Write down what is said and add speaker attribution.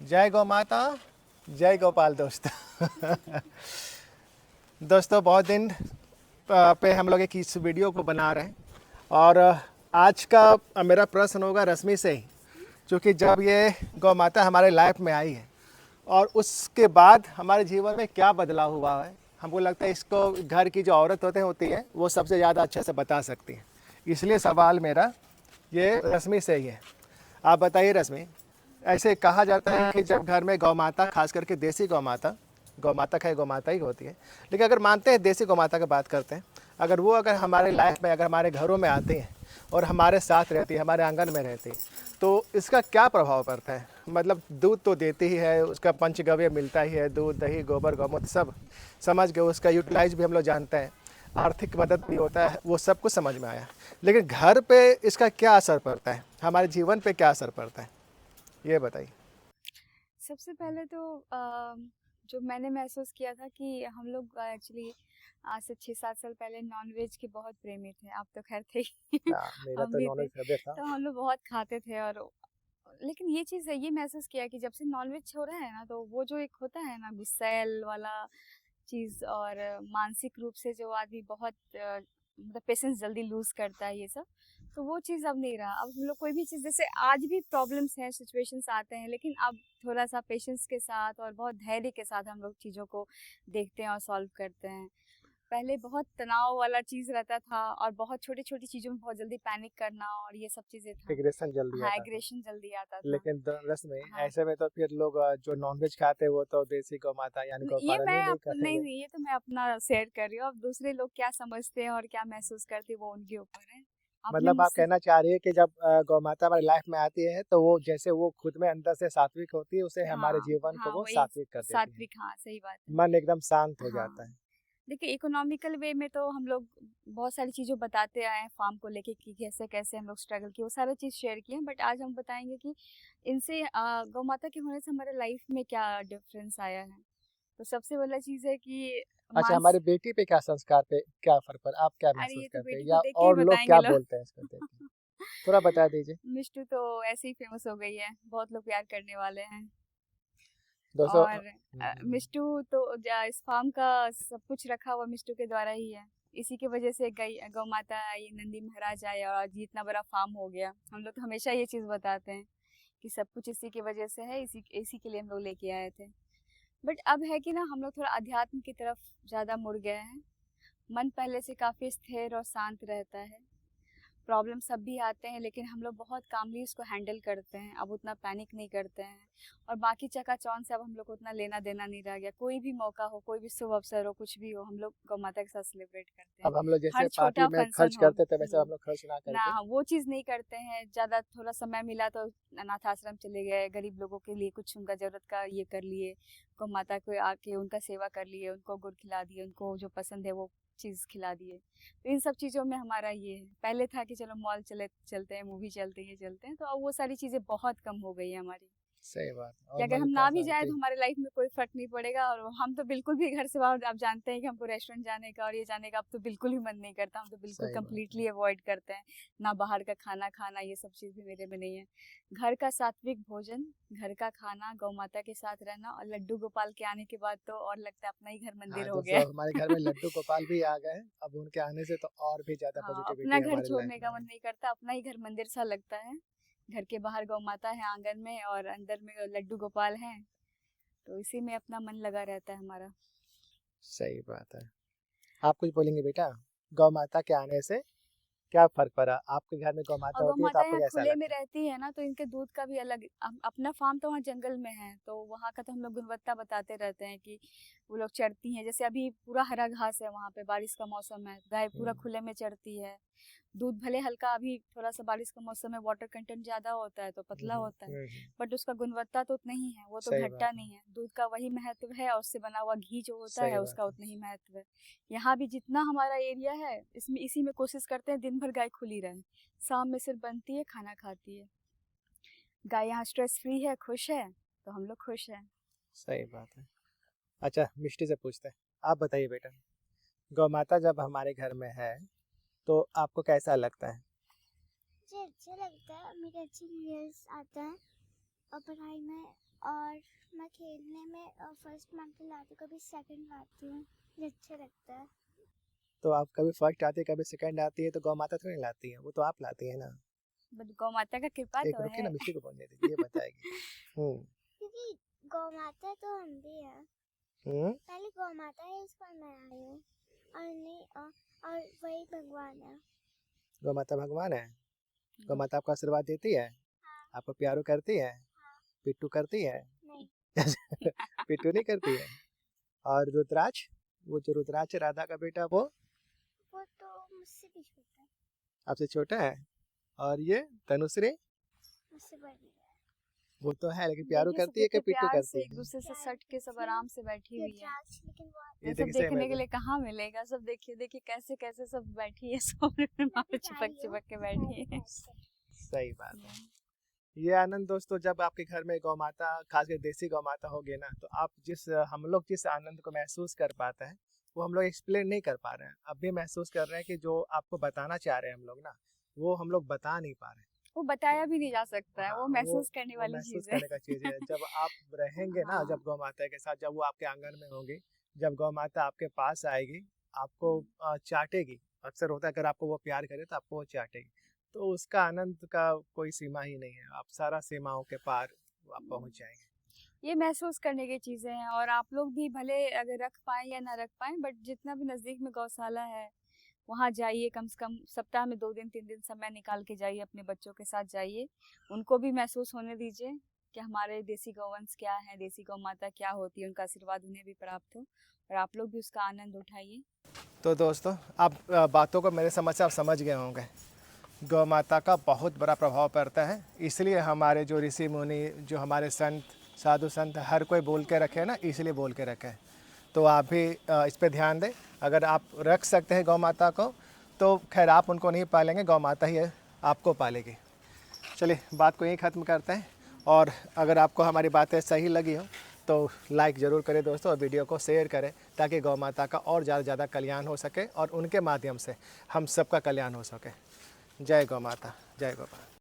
Speaker 1: जय गौ माता, जय गोपाल दोस्त। दोस्तों बहुत दिन पे हम लोग एक इस वीडियो को बना रहे हैं और आज का मेरा प्रश्न होगा रश्मि से ही, क्योंकि जब ये गौ माता हमारे लाइफ में आई है और उसके बाद हमारे जीवन में क्या बदलाव हुआ है, हमको लगता है इसको घर की जो औरत होती है वो सबसे ज़्यादा अच्छे से बता सकती है। इसलिए सवाल मेरा ये रश्मि से ही है। आप बताइए रश्मि, ऐसे कहा जाता है कि जब घर में गौ माता, खास करके देसी गौ माता खैर गौ माता ही होती है, लेकिन अगर मानते हैं देसी गौ माता की बात करते हैं, अगर हमारे लाइफ में, अगर हमारे घरों में आती हैं और हमारे साथ रहती है, हमारे आंगन में रहती है, तो इसका क्या प्रभाव पड़ता है? मतलब दूध तो देती ही है, उसका पंचगव्य मिलता ही है, दूध दही गोबर गौमूत्र सब समझ गए, उसका यूटिलाइज भी हम लोग जानते हैं, आर्थिक मदद भी होता है, वो सब कुछ समझ में आया। लेकिन घर पे इसका क्या असर पड़ता है, हमारे जीवन पे क्या असर पड़ता है, ये बताइए।
Speaker 2: सबसे पहले तो जो मैंने महसूस किया था कि हम लोग एक्चुअली आज से 6-7 साल पहले नॉनवेज के बहुत प्रेमी थे। आप तो खैर थे ही।
Speaker 1: मेरा
Speaker 2: हम
Speaker 1: तो
Speaker 2: भी थे।
Speaker 1: नॉलेज फेवरेट था।
Speaker 2: तो हम लोग बहुत खाते थे और लेकिन ये चीज़ ये महसूस किया कि जब से नॉनवेज छोड़ा है ना, तो वो जो एक होता है ना गुस्सैल वाला चीज़, और मानसिक रूप से जो आदमी बहुत मतलब पेशेंस जल्दी लूज करता है, ये सब तो वो चीज़ अब नहीं रहा। अब हम लोग कोई भी चीज़, जैसे आज भी प्रॉब्लम्स हैं, सिचुएशंस आते हैं, लेकिन अब थोड़ा सा पेशेंस के साथ और बहुत धैर्य के साथ हम लोग चीज़ों को देखते हैं और सॉल्व करते हैं। पहले बहुत तनाव वाला चीज़ रहता था और बहुत छोटी छोटी चीज़ों में बहुत जल्दी पैनिक करना और ये सब चीज़ें था।
Speaker 1: एग्रेशन जल्दी
Speaker 2: हाँ,
Speaker 1: आता था।
Speaker 2: एग्रेशन जल्दी आता था।
Speaker 1: लेकिन रस में
Speaker 2: हाँ,
Speaker 1: ऐसे में तो फिर लोग जो नॉनवेज खाते हैं वो तो देसी गौ माता यानी
Speaker 2: ये
Speaker 1: गौपालन
Speaker 2: मैं
Speaker 1: ही नहीं
Speaker 2: नहीं
Speaker 1: करेंगे।
Speaker 2: नहीं, ये तो मैं अपना शेयर कर रही हूँ। अब दूसरे लोग क्या समझते हैं और क्या महसूस करते हैं वो उनके ऊपर है। आपने
Speaker 1: मतलब आप
Speaker 2: मुझसे
Speaker 1: कहना चाह रही है कि जब गौ माता हमारी लाइफ में आती है तो वो जैसे वो खुद में अंदर से सात्विक होती है, उसे हमारे
Speaker 2: हाँ,
Speaker 1: जीवन को
Speaker 2: हाँ,
Speaker 1: वो
Speaker 2: वही
Speaker 1: सात्विक कर देती है।
Speaker 2: सात्विक, हाँ, सही बात है।
Speaker 1: मन एकदम शांत हो
Speaker 2: हाँ,
Speaker 1: जाता है।
Speaker 2: देखिए इकोनॉमिकल वे में तो हम लोग बहुत सारी चीज़ें बताते आए हैं फार्म को लेके कि कैसे-कैसे हम लोग स्ट्रगल किए, वो सारा चीज़ शेयर किए हैं। बट आज हम बताएँगे कि इनसे गौ माता के होने से हमारे लाइफ में क्या डिफरेंस आया है। तो सबसे पहला चीज़ है कि
Speaker 1: अच्छा, हमारी बेटी पे क्या संस्कार पे क्या फर्क पड़ा, आप क्या
Speaker 2: अरे
Speaker 1: महसूस
Speaker 2: ये तो
Speaker 1: करते हैं
Speaker 2: बेटी को
Speaker 1: या
Speaker 2: देख के ही
Speaker 1: और लोग
Speaker 2: बताएँगे
Speaker 1: क्या
Speaker 2: लोग।
Speaker 1: बोलते हैं इसको देख के? थोड़ा बता दीजिए।
Speaker 2: मिष्टू तो ऐसे ही फेमस हो गई है, बहुत लोग प्यार करने वाले हैं।
Speaker 1: दोस्तों
Speaker 2: और मिष्टू तो इस फार्म का सब कुछ रखा हुआ मिष्टू के द्वारा ही है। इसी की वजह से गौ माता आई, नंदी महाराज आए और आज ये इतना बड़ा फार्म हो गया। हम लोग तो हमेशा ये चीज़ बताते हैं कि सब कुछ इसी की वजह से है, इसी इसी के लिए हम लोग लेके आए थे। बट अब है कि ना हम लोग थोड़ा अध्यात्म की तरफ ज़्यादा मुड़ गए हैं। मन पहले से काफ़ी स्थिर और शांत रहता है। प्रॉब्लम सब भी आते हैं, लेकिन हम लोग बहुत कामली उसको हैंडल करते हैं। अब उतना पैनिक नहीं करते हैं और बाकी चकाचौंध से अब हम लोग को उतना लेना देना नहीं रह गया। कोई भी मौका हो, कोई भी शुभ अवसर हो, कुछ भी हो, हम लोग गौ माता के साथ सेलिब्रेट करते हैं।
Speaker 1: अब हम लोग जैसे
Speaker 2: हर
Speaker 1: पार्टी
Speaker 2: छोटा
Speaker 1: में
Speaker 2: फंक्शन
Speaker 1: खर्च
Speaker 2: हो।
Speaker 1: करते थे वैसे हम लोग खर्च ना
Speaker 2: ना,
Speaker 1: करके
Speaker 2: वो चीज़ नहीं करते हैं। ज़्यादा थोड़ा समय मिला तो अनाथ आश्रम चले गए, गरीब लोगों के लिए कुछ उनका ज़रूरत का ये कर लिए, गौ माता को आके उनका सेवा कर लिए, उनको गुड़ खिला दिए, उनको जो पसंद है वो चीज़ खिला दिए। तो इन सब चीज़ों में हमारा ये है। पहले था कि चलो मॉल चलते हैं, मूवी चलते हैं, तो अब वो सारी चीज़ें बहुत कम हो गई है हमारी।
Speaker 1: सही बात है
Speaker 2: कि
Speaker 1: और
Speaker 2: अगर
Speaker 1: मन
Speaker 2: हम
Speaker 1: का
Speaker 2: ना भी जाए तो
Speaker 1: शांति।
Speaker 2: हमारे लाइफ में कोई फर्क नहीं पड़ेगा। और हम तो बिल्कुल भी घर से बाहर, आप जानते हैं कि हमको रेस्टोरेंट जाने का और ये जाने का अब तो बिल्कुल ही मन नहीं करता। हम तो बिल्कुल
Speaker 1: सही बात है।
Speaker 2: कंप्लीटली अवॉइड करते हैं। ना बाहर का खाना खाना, ये सब चीज़ भी मेरे में नहीं है। घर का सात्विक भोजन, घर का खाना, गौ माता के साथ रहना और लड्डू गोपाल के आने के बाद तो और लगता है अपना ही घर
Speaker 1: हाँ
Speaker 2: मंदिर हो गया
Speaker 1: दोस्तों,
Speaker 2: है।
Speaker 1: हमारे घर में लड्डू गोपाल भी आ गए हैं। अब उनके आने से तो और भी ज्यादा
Speaker 2: हाँ, अपना
Speaker 1: पॉजिटिविटी
Speaker 2: घर
Speaker 1: हमारे लाइफ
Speaker 2: छोड़ने
Speaker 1: में
Speaker 2: का
Speaker 1: आई।
Speaker 2: मन नहीं करता, अपना ही घर मंदिर सा लगता है। घर के बाहर गौ माता है आंगन में और अंदर में लड्डू गोपाल हैं, तो इसी में अपना मन लगा रहता है हमारा।
Speaker 1: सही बात है। आप कुछ बोलेंगे बेटा? गौ माता के आने से क्या फर्क पड़ा? आपके घर में गौ
Speaker 2: और
Speaker 1: माता
Speaker 2: गौ
Speaker 1: होती है तो
Speaker 2: माता
Speaker 1: आपको
Speaker 2: यहाँ
Speaker 1: कैसा
Speaker 2: खुले में
Speaker 1: लगता है?
Speaker 2: रहती है ना, तो इनके दूध का भी अलग अपना फार्म तो वहाँ जंगल में है, तो वहाँ का तो हम लोग गुणवत्ता बताते रहते हैं कि वो लोग चरती हैं। जैसे अभी पूरा हरा घास है वहाँ पे, बारिश का मौसम है, गाय पूरा
Speaker 1: हम्म,
Speaker 2: खुले में चरती है। दूध भले हल्का, अभी थोड़ा सा बारिश का मौसम है, वाटर कंटेंट ज्यादा होता है तो पतला होता है, बट उसका गुणवत्ता तो उतना ही है, वो तो
Speaker 1: सही
Speaker 2: घटता
Speaker 1: बात है।
Speaker 2: नहीं है। दूध का वही महत्व है और उससे बना हुआ घी जो होता
Speaker 1: सही
Speaker 2: है
Speaker 1: बात
Speaker 2: उसका
Speaker 1: है।
Speaker 2: उतना ही महत्व है। यहाँ भी जितना हमारा एरिया है, इसमें इसी में कोशिश करते हैं दिन भर गाय खुली रहे। शाम में सिर्फ बनती है, खाना खाती है। गाय यहाँ स्ट्रेस फ्री है, खुश है, तो हम लोग खुश हैं।
Speaker 1: सही बात है। अच्छा, मिष्टी से पूछते हैं। आप बताइए बेटा, गौ माता जब हमारे घर में है तो आपको कैसा लगता है?
Speaker 3: मुझे अच्छा लगता है, मेरे अच्छे रिजल्ट्स आते हैं और पढ़ाई में, और खेलने में फर्स्ट मंथ लाती हूँ, कभी सेकंड लाती हूँ, मुझे अच्छा लगता है।
Speaker 1: तो आप कभी फर्स्ट आती है कभी सेकंड आती है, तो गौ माता थोड़ी लाती है, वो तो आप लाती है ना।
Speaker 2: बट गौ माता का कृपा
Speaker 1: एक
Speaker 2: तो
Speaker 1: रुकिए
Speaker 2: है।
Speaker 1: ना, मिट्टी को बोलने दीजिए, ये बताएगी।
Speaker 3: क्योंकि गौ माता तो हम भी हैं,
Speaker 1: हम्म।
Speaker 3: पहले गौ माता है, इस पर मैं आई हूँ, और नहीं और वही भगवान है।
Speaker 1: गौ माता भगवान है। गौ माता आपको आशीर्वाद देती है, आपको प्यारो करती है, पिट्टू करती है।
Speaker 3: नहीं,
Speaker 1: पिट्टू नहीं करती है। और रुद्राक्ष, वो जो रुद्राक्ष है राधा का बेटा, वो
Speaker 3: वो तो मुझसे भी छोटा है,
Speaker 1: आपसे छोटा है। और ये तनुश्री,
Speaker 3: मुझसे बड़ी है।
Speaker 1: वो तो है लेकिन प्यारो
Speaker 2: देखिए सब
Speaker 1: करती है कि
Speaker 2: कितने
Speaker 1: पिट्टू
Speaker 2: प्यार से
Speaker 1: करती
Speaker 2: एक
Speaker 1: है।
Speaker 2: दूसरे से
Speaker 3: प्यार
Speaker 2: सट के सब
Speaker 3: करती है।
Speaker 2: आराम से बैठी हुई है।
Speaker 3: रुद्राक्ष लेकिन वो
Speaker 1: ये
Speaker 2: ये सब
Speaker 1: देखिए
Speaker 2: देखने
Speaker 1: मैं
Speaker 2: के लिए कहाँ मिलेगा, सब देखिए देखिए कैसे कैसे सब बैठी है, सब वहाँ पे चिपक चिपक के बैठी है।
Speaker 1: सही बात है। ये आनंद दोस्तों, जब आपके घर में गौ माता, खासकर देसी गौ माता होगी ना, तो आप हम लोग जिस आनंद को महसूस कर पाते हैं, वो हम लोग एक्सप्लेन नहीं कर पा रहे हैं। अब भी महसूस कर रहे हैं कि जो आपको बताना चाह रहे हैं हम लोग ना, वो हम लोग बता नहीं पा रहे हैं।
Speaker 2: वो बताया भी नहीं जा सकता है,
Speaker 1: हाँ,
Speaker 2: वो महसूस करने
Speaker 1: वो
Speaker 2: वाली
Speaker 1: महसूस
Speaker 2: चीज है।
Speaker 1: करने का चीज है। जब आप रहेंगे ना,
Speaker 2: हाँ।
Speaker 1: जब गौ माता के साथ, जब वो आपके आंगन में होगी, जब गौ माता आपके पास आएगी, आपको चाटेगी। अक्सर होता है, अगर आपको वो प्यार करे तो आपको वो चाटेगी, तो उसका आनंद का कोई सीमा ही नहीं है। आप सारा सीमाओं के पार आप पहुंच जाएंगे।
Speaker 2: ये महसूस करने की चीजें हैं, और आप लोग भी भले अगर रख पाए या ना रख पाए, बट जितना भी नजदीक में गौशाला है वहाँ जाइए, कम से कम सप्ताह में 2 दिन 3 दिन समय निकाल के जाइए, अपने बच्चों के साथ जाइए, उनको भी महसूस होने दीजिए कि हमारे देसी गौवंश क्या है, देसी गौ माता क्या होती है, उनका आशीर्वाद उन्हें भी प्राप्त हो, और आप लोग भी उसका आनंद उठाइए।
Speaker 1: तो दोस्तों, आप बातों को मेरे समझ से आप समझ गए होंगे। गौ माता का बहुत बड़ा प्रभाव पड़ता है, इसलिए हमारे जो ऋषि मुनि, जो हमारे संत, साधु संत, हर कोई बोल के रखे ना, इसलिए बोल के रखे। तो आप भी इस पे ध्यान दें। अगर आप रख सकते हैं गौ माता को, तो खैर आप उनको नहीं पालेंगे, गौ माता ही आपको पालेगी। चलिए, बात को यहीं ख़त्म करते हैं। और अगर आपको हमारी बातें सही लगी हो तो लाइक ज़रूर करें दोस्तों, और वीडियो को शेयर करें, ताकि गौ माता का और ज़्यादा कल्याण हो सके, और उनके माध्यम से हम सबका कल्याण हो सके। जय गौ माता, जय गौ माता।